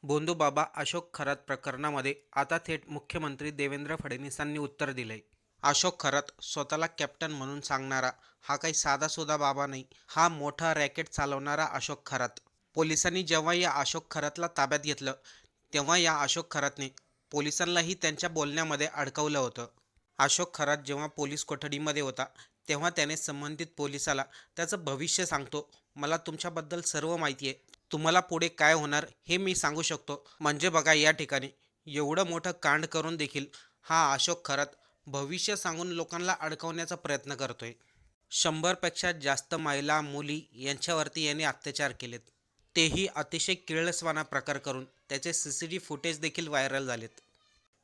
भोंदूबाबा अशोक खरात प्रकरणामध्ये आता थेट मुख्यमंत्री देवेंद्र फडणवीसांनी उत्तर दिलंय. अशोक खरात स्वतःला कॅप्टन म्हणून सांगणारा हा काही साधासुधा बाबा नाही. हा मोठा रॅकेट चालवणारा अशोक खरात. पोलिसांनी जेव्हा या अशोक खरातला ताब्यात घेतलं तेव्हा या अशोक खरातने पोलिसांनाही त्यांच्या बोलण्यामध्ये अडकवलं होतं. अशोक खरात जेव्हा पोलीस कोठडीमध्ये होता तेव्हा त्याने संबंधित पोलिसाला त्याचं भविष्य सांगतो, मला तुमच्याबद्दल सर्व माहिती आहे, तुम्हाला पुढे काय होणार हे मी सांगू शकतो. म्हणजे बघा, या ठिकाणी एवढं मोठं कांड करून देखील हा अशोक खरात भविष्य सांगून लोकांना अडकवण्याचा प्रयत्न करतोय. 100पेक्षा जास्त महिला मुली यांच्यावरती याने अत्याचार केलेत, तेही अतिशय किळसवाना प्रकार करून त्याचे CCTV फुटेज देखील व्हायरल झालेत.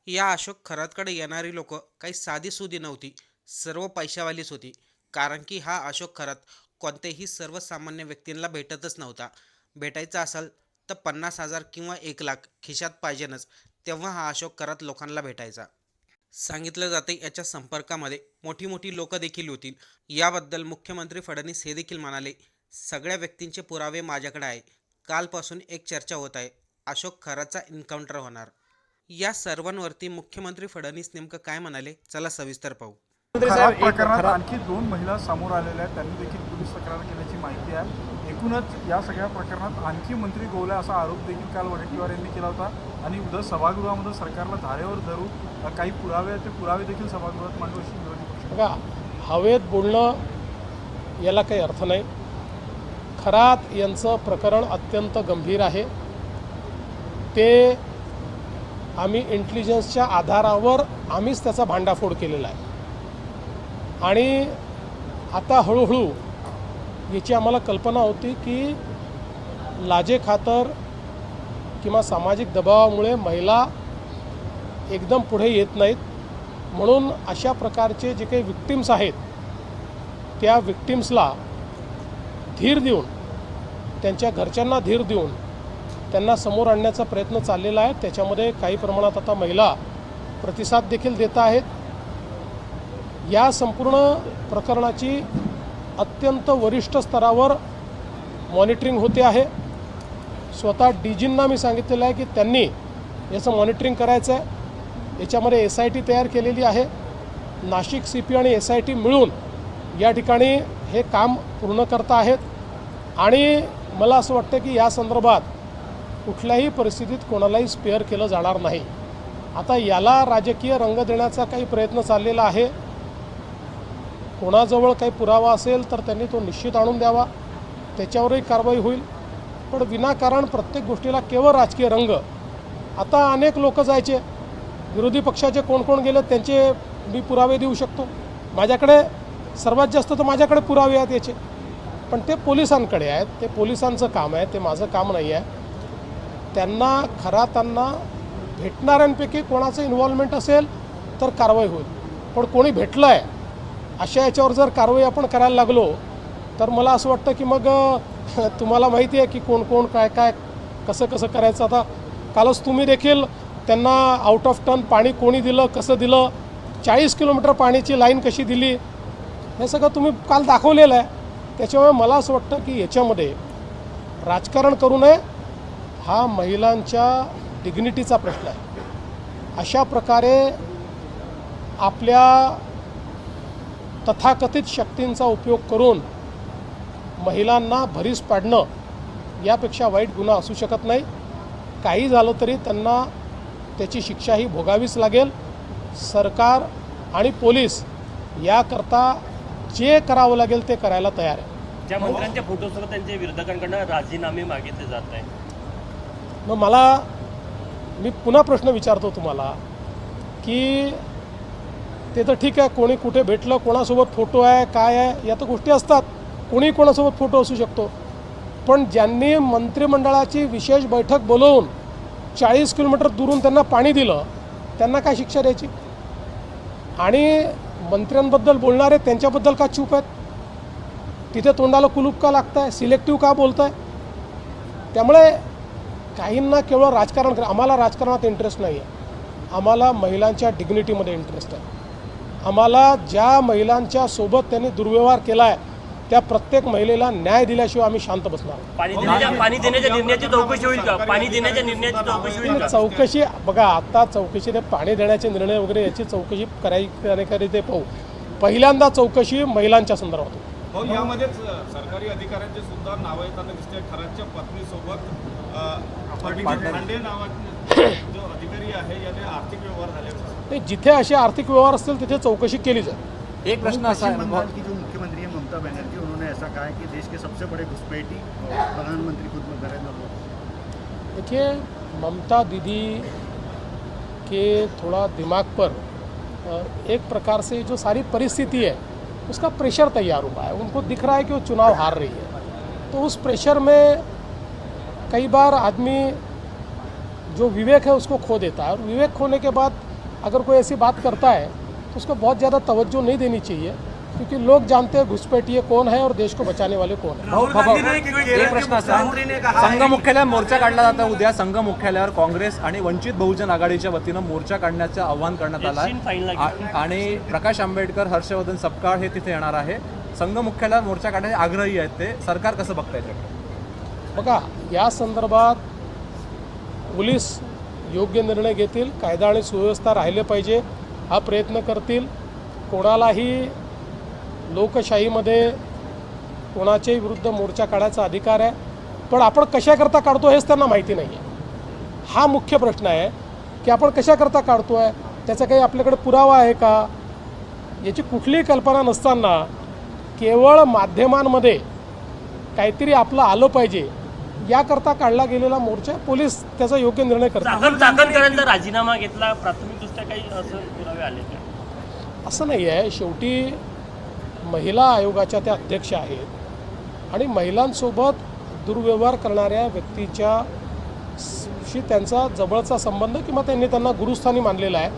या अशोक खरातकडे येणारी लोक काही साधीसुधी नव्हती, सर्व पैशावालीच होती. कारण की हा अशोक खरात कोणत्याही सर्वसामान्य व्यक्तींना भेटतच नव्हता. भेटायचा असेल तर 50,000 किंवा 1,00,000 खिशात पाहिजेनच, तेव्हा हा अशोक खरात लोकांना भेटायचा. सांगितलं जाते याच्या संपर्कामध्ये मोठी मोठी लोक देखील होतील. याबद्दल मुख्यमंत्री फडणवीस हे देखील म्हणाले, सगळ्या व्यक्तींचे पुरावे माझ्याकडे आहे. कालपासून एक चर्चा होत आहे, अशोक खरातचा एन्काउंटर होणार. या सर्वांवरती मुख्यमंत्री फडणवीस नेमकं काय म्हणाले, चला सविस्तर पाहू. खराब प्रकरणात आणखी 2 महिला समोर आलेल्या आहेत. त्यांनी देखील पोलीस तक्रार केल्याची माहिती आहे. एकूणच या सगळ्या प्रकरणात आणखी मंत्री गोवले असा आरोप देखील काल वडेट्टीवार यांनी केला होता. आणि उद्या सभागृहामध्ये सरकारला धारेवर धरून काही पुरावे आहेत, ते पुरावे देखील सभागृहात मांडू अशी विरोधी पक्ष. बघा, हवेत बोलणं याला काही अर्थ नाही. खरात यांचं प्रकरण अत्यंत गंभीर आहे. ते आम्ही इंटेलिजन्सच्या आधारावर आम्हीच त्याचा भांडाफोड केलेला आहे. आणि आता हळूहळू याची आम्हाला कल्पना होती की लाजेखातर किंवा सामाजिक दबावामुळे महिला एकदम पुढे येत नाहीत, म्हणून अशा प्रकारचे जे काही विक्टिम्स आहेत त्या विक्टिम्सला धीर देऊन, त्यांच्या घरच्यांना धीर देऊन त्यांना समोर आणण्याचा प्रयत्न चाललेला आहे. त्याच्यामध्ये काही प्रमाणात आता महिला प्रतिसाद देखील देत आहेत. या संपूर्ण प्रकरणाची अत्यंत वरिष्ठ स्तरावर मॉनिटरिंग होते आहे. स्वतः DGंना मी सांगितलेलं आहे की त्यांनी याचं मॉनिटरिंग करायचं आहे. याच्यामध्ये SIT तयार केलेली आहे. नाशिक CP आणि SIT मिळून या ठिकाणी हे काम पूर्ण करत आहेत. आणि मला असं वाटतं की या संदर्भात कुठल्याही परिस्थितीत कोणालाही स्पेअर केलं जाणार नाही. आता याला राजकीय रंग देण्याचा काही प्रयत्न चाललेला आहे. कोणाजवळ काही पुरावा असेल तर त्यांनी तो निश्चित आणून द्यावा, त्याच्यावरही कारवाई होईल. पण विनाकारण प्रत्येक गोष्टीला केवळ राजकीय रंग. आता अनेक लोक जायचे, विरोधी पक्षाचे कोण कोण गेले त्यांचे मी पुरावे देऊ शकतो. माझ्याकडे सर्वात जास्त तर माझ्याकडे पुरावे आहेत याचे, पण ते पोलिसांकडे आहेत. ते पोलिसांचं काम आहे, ते माझं काम नाही आहे. त्यांना खरातांना भेटणाऱ्यांपैकी कोणाचं इन्व्हॉल्वमेंट असेल तर कारवाई होईल. पण कोणी भेटलं आहे अशा याच्यावर जर कारवाई आपण करायला लागलो तर मला असं वाटतं की मग तुम्हाला माहिती आहे की कोण कोण काय काय कसं कसं करायचं. आता कालच तुम्ही देखील त्यांना आउट ऑफ टर्न पाणी कोणी दिलं, कसं दिलं, 40 किलोमीटर पाण्याची लाईन कशी दिली, हे सगळं तुम्ही काल दाखवलेलं आहे. त्याच्यामुळे मला असं वाटतं की याच्यामध्ये राजकारण करू नये. हा महिलांच्या डिग्निटीचा प्रश्न आहे. अशा प्रकारे आपल्या तथाकथित शक्तींचा उपयोग करून महिलांना भरीस पाडणं यापेक्षा वाईट गुन्हा असू शकत नाही. काही झालं तरी त्यांना त्याची शिक्षाही भोगावीच लागेल. सरकार आणि पोलीस याकरता जे करावं लागेल ते करायला तयार आहे. ज्या मंत्र्यांच्या फोटोसह त्यांच्या विरोधकांकडून राजीनामे मागितले जात आहे, मग मी पुन्हा प्रश्न विचारतो तुम्हाला की ते तर ठीक आहे, कोणी कुठे भेटलं, कोणासोबत फोटो आहे, काय आहे, या तर गोष्टी असतात. कोणी कोणासोबत फोटो असू शकतो. पण ज्यांनी मंत्रिमंडळाची विशेष बैठक बोलवून 40 किलोमीटर दुरून त्यांना पाणी दिलं त्यांना काय शिक्षा द्यायची? आणि मंत्र्यांबद्दल बोलणारे त्यांच्याबद्दल का चूप आहेत? तिथे तोंडाला कुलूप का लागतं आहे? सिलेक्टिव्ह का बोलत आहे? त्यामुळे काहींना केवळ राजकारण आम्हाला राजकारणात इंटरेस्ट नाही आहे. आम्हाला महिलांच्या डिग्निटीमध्ये इंटरेस्ट आहे. आम्हाला ज्या महिलांच्या सोबत त्यांनी दुर्व्यवहार केला आहे त्या प्रत्येक महिलेला न्याय दिल्याशिवाय आम्ही शांत बसणार नाही. पाणी देण्याच्या निर्णयाची चौकशी होईल का? पाणी देण्याच्या निर्णयाची चौकशी होईल का? चौकशी बघा, आता चौकशी ते पाणी देण्याचे निर्णय वगैरे याची चौकशी करायची ते पाहू. पहिल्यांदा चौकशी महिलांच्या संदर्भात होती. हो, यामध्येच सरकारी अधिकाऱ्यांचे सुद्धा नावं येताना दिसते. खरातच्या पत्नीसोबत पांडे नावाचे जो अधिकारी आहे याने आर्थिक व्यवहार झाले. नाही, जिथे असे आर्थिक व्यवहार असतील तिथे चौकशी केली जाईल. एक प्रश्न ऐसा है, बंगाल की जो मुख्यमंत्री है ममता बनर्जी, उन्होंने ऐसा कहा है कि देश के सबसे बड़े घुसपैठी प्रधानमंत्री खुद में नरेंद्र मोदी। देखिए, ममता दीदी के थोड़ा दिमाग पर एक प्रकार से जो सारी परिस्थिति है उसका प्रेशर तैयार हुआ है. उनको दिख रहा है कि वो चुनाव हार रही है, तो उस प्रेशर में कई बार आदमी जो विवेक है उसको खो देता है. और विवेक खोने के बाद अगर कोई ऐसी बात करता है तो उसको बहुत ज़्यादा तवज्जो नहीं देनी चाहिए, क्योंकि लोग जानते हैं घुसपैठिये कौन है और देश को बचाने वाले कौन है. एक प्रश्न असा, संघ मुख्यालयात मोर्चा काढला जाता. उद्या संघ मुख्यालयावर काँग्रेस आणि वंचित बहुजन आघाडीच्या वतीनं मोर्चा काढण्याचं आवाहन करण्यात आलं आहे आणि प्रकाश आंबेडकर, हर्षवर्धन सपकाळ हे तिथे येणार आहे. संघ मुख्यालयावर मोर्चा काढण्याचे आग्रही आहेत ते. सरकार कसं बघताय ते? बघा, या संदर्भात पोलीस योग्य निर्णय घेतील. कायदा आणि सुव्यवस्था राहिले पाहिजे हा प्रयत्न करतील. कोणालाही लोकशाहीमध्ये कोणाच्याही विरुद्ध मोर्चा काढायचा अधिकार आहे, पण आपण कशाकरता काढतो हेच त्यांना माहिती नाही आहे. हा मुख्य प्रश्न आहे की आपण कशाकरता काढतो आहे, त्याचा काही आपल्याकडे पुरावा आहे का, याची कुठलीही कल्पना नसताना केवळ माध्यमांमध्ये काहीतरी आपलं आलं पाहिजे याकरता काढला गेलेला मोर्चा. पोलीस त्याचा योग्य निर्णय करतात. चाकणकरांचा राजीनामा घेतला, प्राथमिकदृष्ट्या काही असं पुरावे आले का? असं नाही आहे. शेवटी महिला आयोगाच्या त्या अध्यक्ष आहेत आणि महिलांसोबत दुर्व्यवहार करणाऱ्या व्यक्तीच्या शी त्यांचा जवळचा संबंध किंवा त्यांना गुरुस्थानी मानलेला आहे.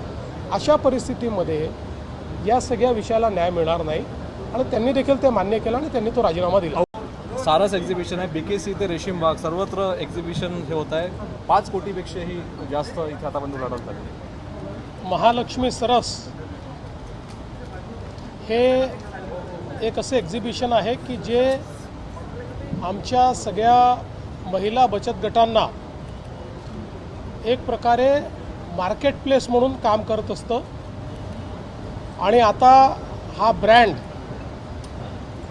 अशा परिस्थितीमध्ये या सगळ्या विषयाला न्याय मिळणार नाही आणि त्यांनी देखील ते मान्य केलं आणि त्यांनी तो राजीनामा दिला. सारस एक्झिबिशन आहे, BKC ते रेशीम बाग सर्वत्र एक्झिबिशन हे होत आहे. 5 कोटीपेक्षाही जास्त इथे आतापर्यंत लढवत झाली. महालक्ष्मी सरस हे एक असं एक्झिबिशन आहे की जे आमच्या सगळ्या महिला बचत गटांना एक प्रकारे मार्केट प्लेस म्हणून काम करत असतं. आणि आता हा ब्रँड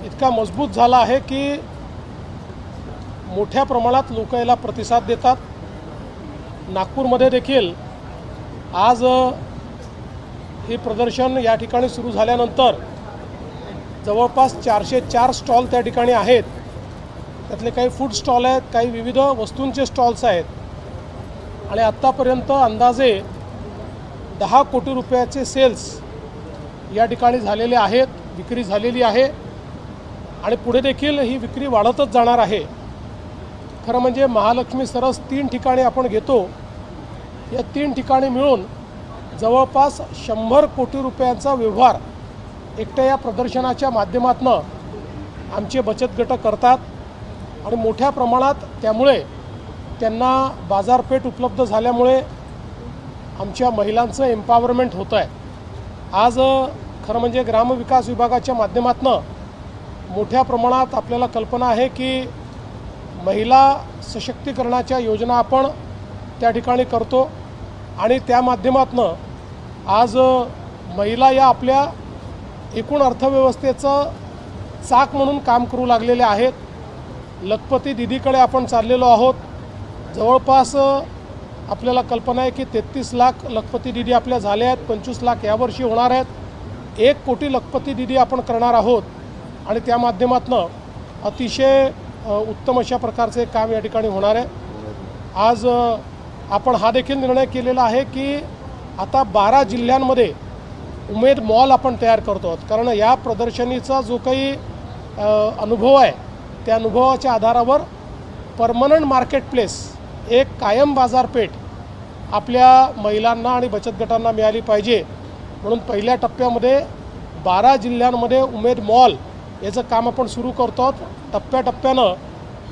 इतका मजबूत झाला आहे की मोठ्या प्रमाणात लोक याला प्रतिसाद देतात. नागपूरमध्ये देखील आज हे प्रदर्शन या ठिकाणी सुरू झाल्यानंतर जवळपास 404 स्टॉल त्या ठिकाणी आहेत. त्यातले काही फूड स्टॉल आहेत, काही विविध वस्तूंचे स्टॉल्स आहेत आणि आत्तापर्यंत अंदाजे 10 कोटी रुपयाचे सेल्स या ठिकाणी झालेले आहेत, विक्री झालेली आहे आणि पुढे देखील ही विक्री वाढतच जाणार आहे. खरं म्हणजे महालक्ष्मी सरस 3 ठिकाणी आपण घेतो. या 3 ठिकाणी मिळून जवळपास 100 कोटी रुपयांचा व्यवहार एकट्या या प्रदर्शनाच्या माध्यमातून आमचे बचत गट करतात आणि मोठ्या प्रमाणात त्यामुळे त्यांना बाजारपेठ उपलब्ध झाल्यामुळे आमच्या महिलांचं एम्पॉवरमेंट होतं आहे. आज खरं म्हणजे ग्रामविकास विभागाच्या माध्यमातून मोठ्या प्रमाणात आपल्याला कल्पना आहे की महिला सशक्तीकरणाच्या योजना आपण त्या ठिकाणी करतो आणि त्या माध्यमातून आज महिला या आपल्या एकूण अर्थव्यवस्थेचं चाक म्हणून काम करू लागलेले आहेत. लखपती दिदीकडे आपण चाललेलो आहोत. जवळपास आपल्याला कल्पना आहे की 33 लाख लखपती दिदी आपल्या झाल्या आहेत. 25 लाख यावर्षी होणार आहेत. 1 कोटी लखपती दिदी आपण करणार आहोत आणि त्या माध्यमातून अतिशय उत्तम अशा प्रकारचे काम या ठिकाणी होणार आहे. आज आपण हा देखील निर्णय केलेला आहे की आता 12 जिल्ह्यांमध्ये उमेद मॉल आपण तयार करतो आहोत. कारण या प्रदर्शनीचा जो काही अनुभव आहे त्या अनुभवाच्या आधारावर परमनंट मार्केट प्लेस, एक कायम बाजारपेठ आपल्या महिलांना आणि बचत गटांना मिळाली पाहिजे म्हणून पहिल्या टप्प्यामध्ये 12 जिल्ह्यांमध्ये उमेद मॉल याचं काम आपण सुरू करतो आहोत. टप्प्याटप्प्यानं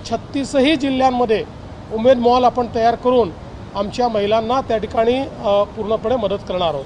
36ही जिल्ह्यांमध्ये उमेद मॉल आपण तयार करून आमच्या महिलांना त्या ठिकाणी पूर्णपणे मदत करणार आहोत.